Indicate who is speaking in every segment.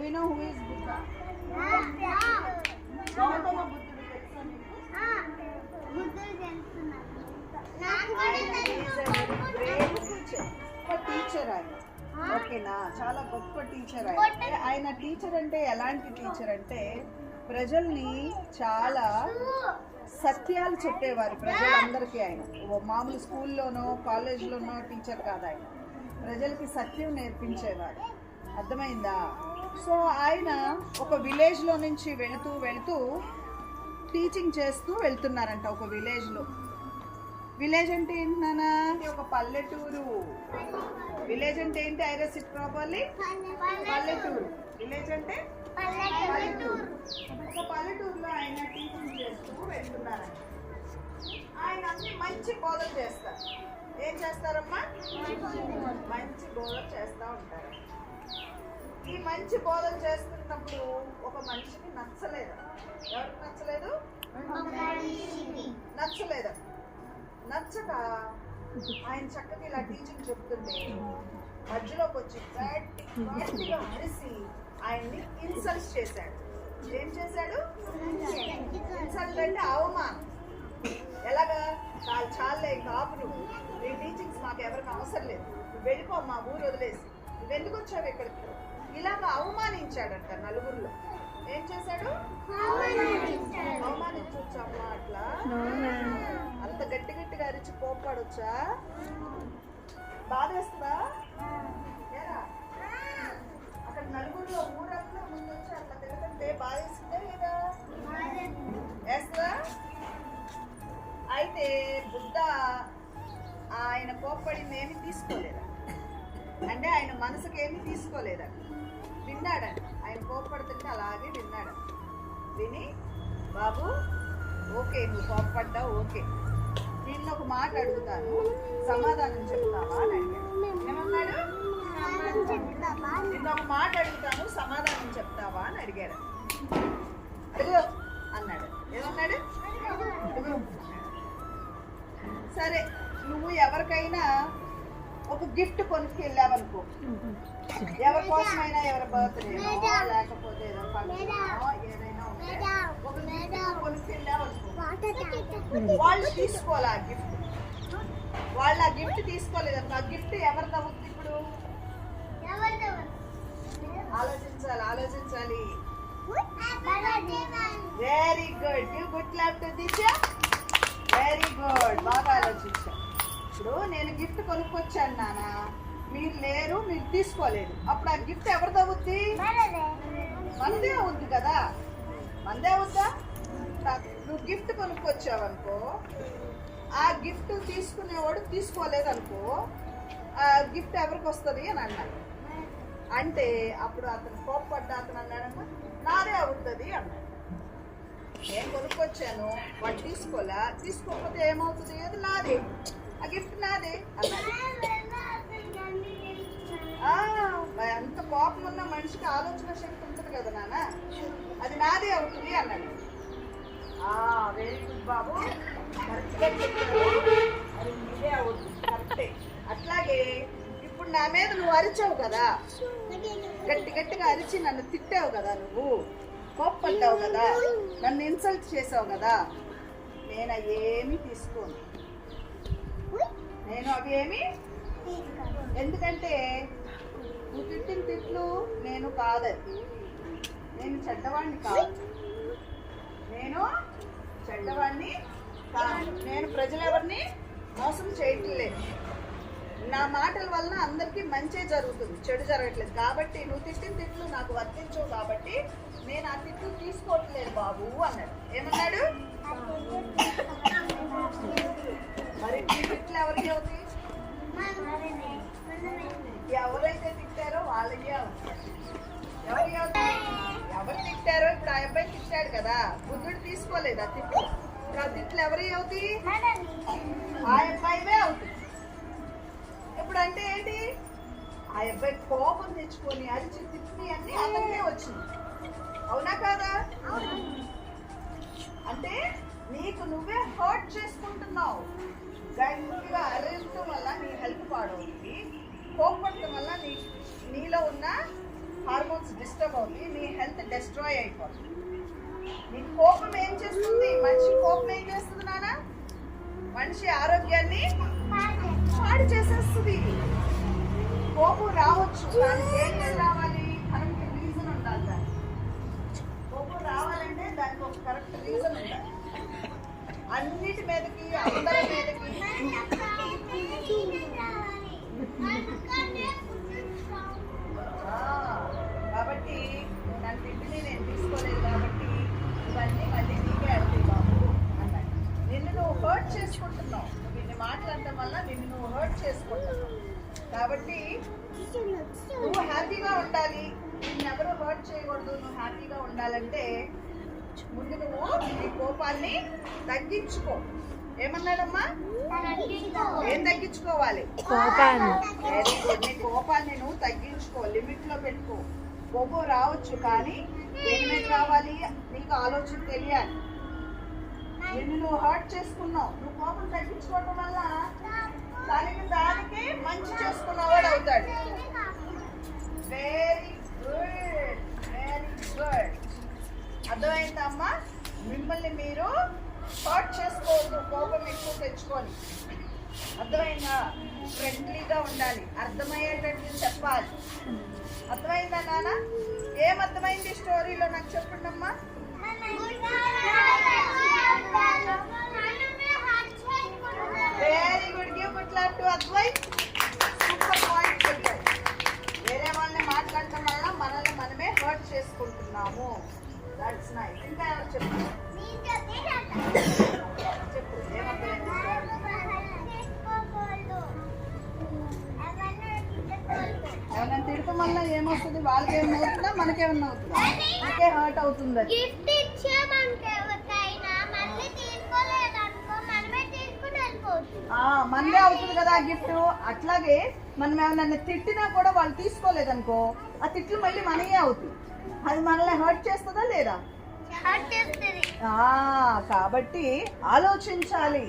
Speaker 1: you know who is Buddha? Gautama బుద్ధుడు తెలుసా మీకు? టీచర్ ఆయన, ఓకేనా? చాలా గొప్ప టీచర్ ఆయన. ఆయన టీచర్ అంటే ఎలాంటి టీచర్ అంటే ప్రజల్ని చాలా సత్యాలు చెప్పేవారు ప్రజలందరికీ. ఆయన మామూలు స్కూల్లోనో కాలేజ్లోనో టీచర్ కాదు, ఆయన ప్రజలకి సత్యం నేర్పించేవారు. అర్థమైందా? సో ఆయన ఒక విలేజ్లో నుంచి వెళుతూ టీచింగ్ చేస్తూ వెళ్తున్నారంట ఒక విలేజ్లో. విలేజ్ అంటే ఏంటి నాన్న? ఒక పల్లెటూరు. విలేజ్ అంటే ఏంటి? ఐరస్ ఇట్ ప్రాపర్లీ, పల్లెటూరు. విలేజ్ అంటే పల్లెటూరు. ఒక పల్లెటూరులో ఆయన టీచింగ్ చేస్తూ వెళ్తున్నారంట. ఆయన అన్ని మంచి బోధలు చేస్తారు. ఏం చేస్తారమ్మా? మంచి బోధలు చేస్తూ ఉంటారు. ఈ మంచి బోధలు చేస్తున్నప్పుడు ఒక మనిషికి నచ్చలేదు. ఎవరికి నచ్చలేదు? నచ్చలేదు. నచ్చక ఆయన చక్కగా ఇలా టీచింగ్ చెప్తుంటే మధ్యలోకి వచ్చి గట్టిగా అరిసి ఆయన్ని ఇన్సల్ట్ చేశాడు. ఏం చేశాడు? ఇన్సల్ట్ అంటే అవమానం. ఎలాగా? చాలే కాపు, నువ్వు నీ టీచింగ్స్ మాకు ఎవరికి అవసరం లేదు, నువ్వు వెళ్ళిపో, మా ఊరు వదిలేసి, నువ్వు ఎందుకు వచ్చావు ఇక్కడికి? ఇలాగ అవమానించాడంట నలుగురిలో. ఏం చేశాడు? అవమానించొచ్చమ్మా అట్లా? అంత గట్టిగా అరిచి కోపాడొచ్చా? బాధేస్తుందా? అక్కడ నలుగురిలో ఊరంతా ముందు వచ్చి అట్లా తిరుగుతుంటే బాధేస్తుందా లేదా? వేస్తుందా? అయితే బుద్ధ ఆయన కోప్పడింది ఏమి తీసుకోలేదా? అంటే ఆయన మనసుకి ఏమి తీసుకోలేదా? విన్నాడంట. ఆయన కోప్పడుతుంటే అలాగే విన్నాడు. విని, బాబు ఓకే, నువ్వు కోప్పడ్డావు, ఓకే, నిన్ను ఒక మాట అడుగుతాను, సమాధానం చెప్తావా అని అడిగాడు. ఏమన్నాడు? నిన్ను ఒక మాట అడుగుతాను, సమాధానం చెప్తావా అని అడిగాడు. అడుగు అన్నాడు. ఏమన్నాడు? సరే, నువ్వు ఎవరికైనా ఒక గిఫ్ట్ కొనుక్కెళ్ళావనుకో, ఎవరి కోసమైనా, ఎవరి బర్త్డేనో లేకపోతే ఏదో ఫంక్షనో ఏదైనా ఉంటే ఒక గిఫ్ట్ కొనుక్కెళ్ళావనుకో, వాళ్ళు తీసుకోవాలి ఆ గిఫ్ట్. వాళ్ళు ఆ గిఫ్ట్ తీసుకోలేదనుకో, ఆ గిఫ్ట్ ఎవరిది అవుతుంది? ఇప్పుడు ఆలోచించాలి. Very good, you good clap to Disha. Very good, బాగా ఆలోచించా. ఇప్పుడు నేను గిఫ్ట్ కొనుక్కొచ్చాను నాన్న, మీరు లేరు, మీరు తీసుకోలేదు, అప్పుడు ఆ గిఫ్ట్ ఎవరిది అవుద్ది? మనదే అవుద్ది కదా. మనదే అవుద్దా? నువ్వు గిఫ్ట్ కొనుక్కొచ్చావనుకో, ఆ గిఫ్ట్ తీసుకునేవాడు తీసుకోలేదు అనుకో, ఆ గిఫ్ట్ ఎవరికి వస్తుంది అని అన్నాడు. అంటే అప్పుడు అతను కోప్పడ్డా. అతను అన్నాడమ్మా, నాదే అవుతుంది అన్నాడు. నేను కొనుక్కొచ్చాను, వాడు తీసుకోలే, తీసుకోకపోతే ఏమవుతుంది? అది నాదే, ఆ గిఫ్ట్ నాదే అన్నాడు. అంత కోపం ఉన్న మనిషికి ఆలోచన శక్తి ఉంటుంది కదా నాన్న, అది నాదే అవుతుంది అన్నాడు. వెరీ గుడ్ బాబు, కరెక్ట్గా చెప్పారు, అది నీదే అవుతుంది, కరెక్టే. అట్లాగే ఇప్పుడు నా మీద నువ్వు అరిచావు కదా, గట్టిగా అరిచి నన్ను తిట్టావు కదా, నువ్వు కోప్పడ్డావు కదా, నన్ను ఇన్సల్ట్ చేసావు కదా, నేను అవేమీ తీసుకోను. నేను అవి ఏమి, ఎందుకంటే నువ్వు తిట్టిన తిట్లు నేను కాదది, నేను చెడ్డవాడిని కాదు, నేను చెడ్డవాడిని కాదు, నేను ప్రజలెవరిని మోసం చేయట్లేదు, నా మాటల వలన అందరికీ మంచి జరుగుతుంది, చెడు జరగట్లేదు. కాబట్టి నువ్వు తిట్టిన తిట్లు నాకు వర్తించవు, కాబట్టి నేను ఆ తిట్లు తీసుకోవట్లేదు బాబు అన్నాడు. ఏమన్నాడు? మరి ఈ తిట్లు ఎవరికి అవుతాయి? ఎవరైతే తిట్టారో వాళ్ళకే అవుతాయి. ఎవరికి అవుతాయి? ఎవరు తిట్టారో, ఇప్పుడు ఆ అబ్బాయి తిట్టాడు కదా, బుద్ధుడు తీసుకోలేదు ఆ తిట్లు, ఆ తిట్లు ఎవరి అవుతాయి? ఆ అబ్బాయివే అవుతాయి. ఇప్పుడు అంటే ఏంటి? ఆ అబ్బాయి కోపం తెచ్చుకొని అరిచి తిప్పి అన్ని అతనికే వచ్చింది. అవునా కాదా? అంటే నీకు నువ్వే హర్ట్ చేసుకుంటున్నావు. గట్టిగా అరవటం వల్ల నీ హెల్త్ పాడవుతుంది, కోపడటం వల్ల నీలో ఉన్న హార్మోన్స్ డిస్టర్బ్ అవుతాయి, నీ హెల్త్ డిస్ట్రాయ్ అయిపోతుంది. నీ కోపం ఏం చేస్తుంది? మనిషి కోపం ఏం చేస్తుంది నాన్న? మనిషి ఆరోగ్యాన్ని పాడు చేసేస్తుంది. కోపం రావచ్చు, దానికి ఏం రావాలి? కరెక్ట్ రీజన్ ఉండాలి. దానికి కోపం రావాలంటే దానికి ఒక కరెక్ట్ రీజన్ ఉండాలి. అన్నిటి మీదకి, అందరి మీదకి కాబట్టి నన్ను తిండిని నేను తీసుకోలేదు కాబట్టి ఇవన్నీ మళ్ళీ నీకే అడుగుతాయి బాబు అన్నాడు. నిన్ను నువ్వు హర్ట్ చేసుకుంటున్నావు, నువ్వు ఇన్ని మాట్లాడటం వల్ల నిన్ను నువ్వు హర్ట్ చేసుకుంటున్నావు. కాబట్టి నువ్వు హ్యాపీగా ఉండాలి, నిన్నెవరు హర్ట్ చేయకూడదు. నువ్వు హ్యాపీగా ఉండాలంటే ముందు నువ్వు నీ కోపాన్ని తగ్గించుకో. ఏమన్నాడమ్మా? ఏం తగ్గించుకోవాలి? Very good. నీ కోపాన్ని నువ్వు తగ్గించుకో, లిమిట్ లో పెట్టుకో. కోపం రావచ్చు కానీ దేని మీద రావాలి? నీకు ఆలోచన తెలియాలి. నిన్ను నువ్వు హర్ట్ చేసుకున్నావు, నువ్వు కోపం తగ్గించుకోవటం వల్ల దానికి మంచి చేసుకున్నవాడు అవుతాడు. Very good, very good. అర్థమైందమ్మా? మిమ్మల్ని మీరు హర్ట్ చేసుకోవద్దు, కోపం ఎక్కువ తెచ్చుకొని. అర్థమైందా? ఫ్రెండ్లీగా ఉండాలి, అర్థమయ్యేటట్టు చెప్పాలి. అర్థమైందా నాన్న? ఏమర్థమైంది స్టోరీలో నాకు చెప్పండి అమ్మా. Very good. Give good clap to Advait. Super point చెప్పారు. వేరే వాళ్ళని మాట్లాడటం వల్ల మనల్ని మనమే హర్ట్ చేసుకుంటున్నాము. That's nice. ఇంకా ఎవరు చెప్పారు? చెప్పు, ఏమర్థమైంది? ఎవరైనా తిడటం వల్ల ఏమవుతుంది? వాళ్ళకి ఏమన్నా అవుతుందా, మనకేమన్నా అవుతుందా? మనకే హర్ట్ అవుతుంది. మనదే అవుతుంది కదా ఆ గిఫ్ట్. అట్లాగే మనం ఏమన్నా తిట్టినా కూడా వాళ్ళు తీసుకోలేదనుకో, ఆ తిట్లు మళ్ళీ మనయే అవుతుంది. అది మనల్ని హర్ట్ చేస్తుందా లేదా? కాబట్టి ఆలోచించాలి.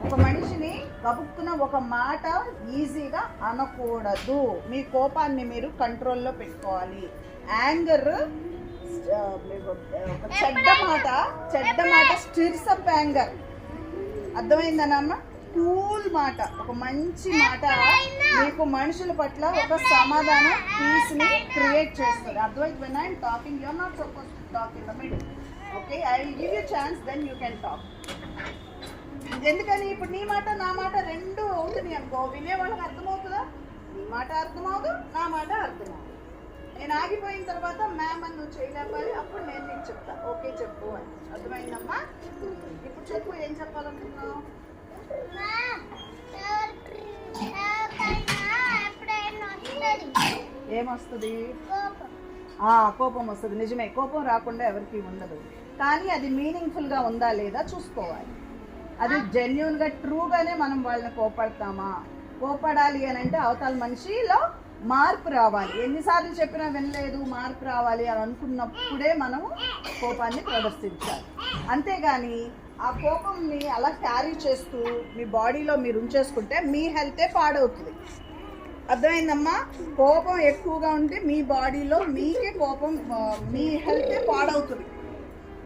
Speaker 1: ఒక మనిషిని గబుక్కున ఒక మాట ఈజీగా అనకూడదు. మీ కోపాన్ని మీరు కంట్రోల్లో పెట్టుకోవాలి. యాంగర్ చెడ్డ మాట స్టిర్స్ అప్ యాంగర్. అర్థమైందనమ్మా? కూల్ మాట, ఒక మంచి మాట మీకు మనుషుల పట్ల ఒక సమాధానం, పీస్ ని క్రియేట్ చేస్తుంది. అర్థమైంది? when I'm talking, you're not supposed to talk in the middle. Okay, I will give you a chance, then you can talk. ఎందుకని ఇప్పుడు నీ మాట నా మాట రెండు అవుతుంది అనుకో, వినే వాళ్ళకి అర్థమవుతుందా? నీ మాట అర్థమవుదు, నా మాట అర్థమవుదు. నేను ఆగిపోయిన తర్వాత మ్యామ్ అని నువ్వు చేయలేపాలి, అప్పుడు నేను నీకు చెప్తా ఓకే చెప్పు అని. అర్థమైందమ్మా? ఇప్పుడు చెప్పు, ఏం చెప్పాలనుకున్నావు? ఏమొస్తుంది? కోపం వస్తుంది. నిజమే, కోపం రాకుండా ఎవరికి ఉండదు. కానీ అది మీనింగ్ఫుల్గా ఉందా లేదా చూసుకోవాలి. అది జెన్యున్గా ట్రూగానే మనం వాళ్ళని కోపడతామా? కోపడాలి అని అంటే అవతల మనిషిలో మార్పు రావాలి. ఎన్నిసార్లు చెప్పినా వినలేదు, మార్పు రావాలి అని అనుకున్నప్పుడే మనము కోపాన్ని ప్రదర్శించాలి. అంతేగాని ఆ కోపంని అలా క్యారీ చేస్తూ మీ బాడీలో మీరు ఉంచేసుకుంటే మీ హెల్తే పాడవుతుంది. అర్థమైందమ్మా? కోపం ఎక్కువగా ఉంటే మీ బాడీలో మీకే కోపం, మీ హెల్తే పాడవుతుంది.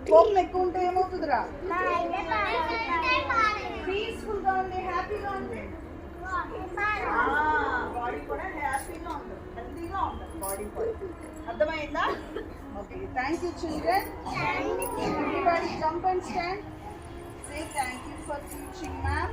Speaker 1: కోపం ఎక్కువ ఉంటే ఏమవుతుందిరా? పీస్ఫుల్గా ఉండి హ్యాపీగా ఉంటే బాడీ కూడా హ్యాపీగా ఉంటుంది, హెల్తీగా ఉంటుంది బాడీ కూడా. అర్థమైందా? Okay, thank you children. Everybody jump and stand. Say thank you for teaching, ma'am.